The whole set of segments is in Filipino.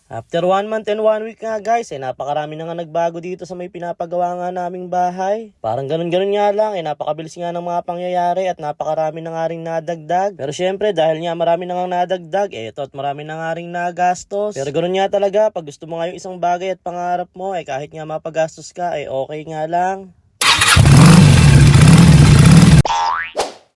After 1 month and 1 week nga guys, napakarami na nga nagbago dito sa may pinapagawa nga naming bahay. Parang ganun-ganun nga lang, napakabilis nga ng mga pangyayari at napakarami na nga ring nadagdag. Pero syempre dahil nga marami na nga nadagdag, ito at marami na nga ring nagastos. Pero ganun nga talaga, pag gusto mo nga yung isang bagay at pangarap mo, kahit nga mapagastos ka, okay nga lang.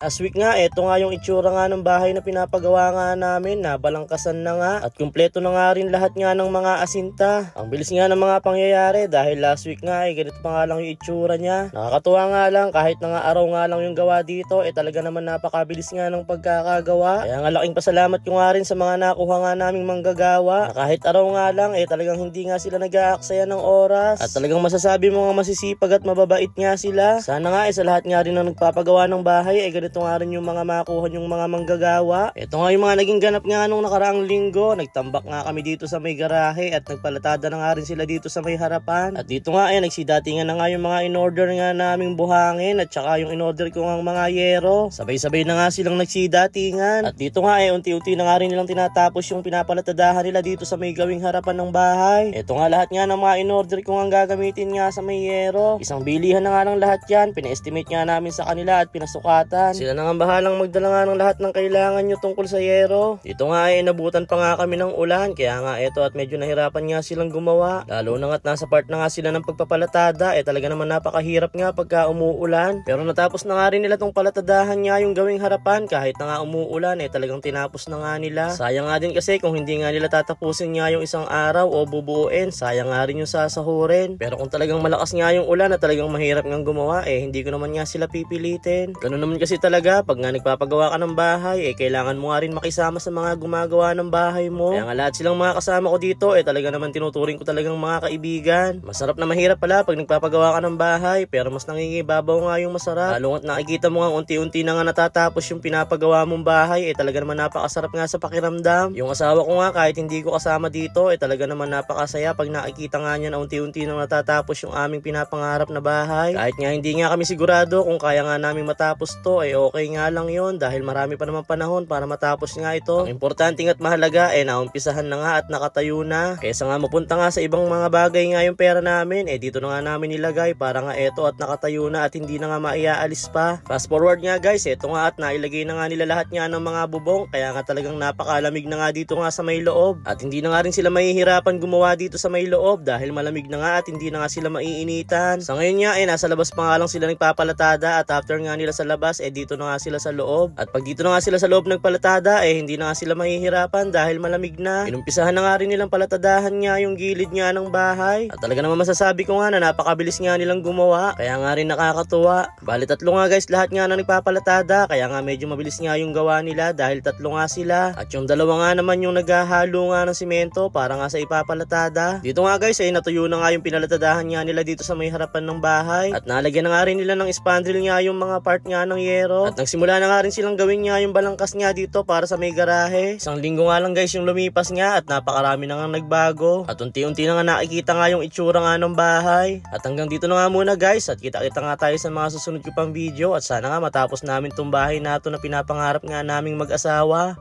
Last week nga, eto nga yung itsura nga ng bahay na pinapagawa nga namin, nabalangkasan na nga at kumpleto na nga rin lahat nga ng mga asinta. Ang bilis nga ng mga pangyayari dahil last week nga ganito pa nga lang yung itsura niya. Nakakatuwa nga lang kahit na nga araw nga lang yung gawa dito, talaga naman napakabilis nga ng pagkakagawa. Kaya nga laking pasalamat ko nga rin sa mga nakuha nga naming manggagawa na kahit araw nga lang, talagang hindi nga sila nag-aaksaya ng oras at talagang masasabi mo nga masisipag at mababait nga sila. Sana nga sa lahat nga rin na nagpapagawa ng bahay, ganito ito nga rin yung mga makuha yung mga manggagawa. Ito nga yung mga naging ganap nga nung nakaraang linggo. Nagtambak nga kami dito sa may garahe at nagpalatada na nga rin sila dito sa may harapan. At dito nga nagsidatingan na nga yung mga in-order nga naming buhangin at saka yung in-order ko nga mga yero. Sabay-sabay na nga silang nagsidatingan. At dito nga unti-unti na nga rin nilang tinatapos yung pinapalatadahan nila dito sa may gawing harapan ng bahay. Ito nga lahat nga ng mga in-order ko nga gagamitin nga sa may yero. Isang bilihan na nga ng lahat yan. Pina-estimate nga namin sa kanila at pinasukatan. Sila na nga bahalang magdala nga ng lahat ng kailangan nyo tungkol sa yero. Dito nga inabutan pa nga kami ng ulan. Kaya nga at medyo nahirapan nga silang gumawa. Lalo na nga't nasa part na nga sila ng pagpapalatada. Talaga naman napakahirap nga pagka umuulan. Pero natapos na nga rin nila tong palatadahan nga yung gawing harapan. Kahit na nga umuulan talagang tinapos na nga nila. Sayang nga din kasi kung hindi nga nila tatapusin nga yung isang araw o bubuuin. Sayang nga rin yung sasahurin. Pero kung talagang malakas nga yung ulan at talagang mahirap nga gumawa hindi ko naman nga sila pipilitin. Ganun naman kasi talaga pag nga nagpapagawa ka ng bahay kailangan mo nga rin makisama sa mga gumagawa ng bahay mo. Kaya nga lahat silang mga kasama ko dito talaga naman tinuturing ko talagang mga kaibigan. Masarap na mahirap pala pag nagpapagawa ka ng bahay pero mas nangingibabaw nga yung masarap. Lalo at nakikita mo nga unti-unti na nga natatapos yung pinapagawa mong bahay talaga naman napakasarap nga sa pakiramdam. Yung asawa ko nga kahit hindi ko kasama dito talaga naman napakasaya pag nakikita nga niya na unti-unti na natatapos yung aming pinapangarap na bahay. Kahit nga hindi nga kami sigurado kung kaya nga namin matapos to okay nga lang yon dahil marami pa naman panahon para matapos nga ito. Ang importante at mahalaga naumpisahan na nga at nakatayo na. Kaysa nga mapunta nga sa ibang mga bagay nga yung pera namin dito na nga namin nilagay para nga eto at nakatayo na at hindi na nga maiaalis pa. Fast forward nga guys, eto nga at nailagay na nga nila lahat nga ng mga bubong kaya nga talagang napakalamig na nga dito nga sa may loob at hindi na nga rin sila mahihirapan gumawa dito sa may loob dahil malamig na nga at hindi na nga sila maiinitan. Sa ngayon nga nasa labas pa nga lang sila nagpapalatada at after nga nila sa labas dito na nga sila sa loob. At pag dito na nga sila sa loob nagpalatada hindi na nga sila mahihirapan dahil malamig na. Inumpisahan na nga rin nilang palatadahan nga yung gilid nga ng bahay. At talaga naman masasabi ko nga na napakabilis nga nilang gumawa. Kaya nga rin nakakatuwa. Bali tatlo nga guys lahat nga na nagpapalatada. Kaya nga medyo mabilis nga yung gawa nila dahil tatlo nga sila. At yung dalawa nga naman yung naghahalo nga ng simento para nga sa ipapalatada. Dito nga guys natuyo na nga yung pinalatadahan nga nila dito sa may harapan ng bahay. At nalagyan na nga rin nila ng spandrel nga yung mga part nga ng yero. At nagsimula na nga rin silang gawin nga yung balangkas nga dito para sa may garahe. Isang linggo nga lang guys yung lumipas nga at napakarami na nga nagbago. At unti-unti na nga nakikita nga yung itsura nga ng bahay. At hanggang dito na nga muna guys at kita-kita nga tayo sa mga susunod ko pang video at sana nga matapos namin tong bahay na to na pinapangarap nga naming mag-asawa.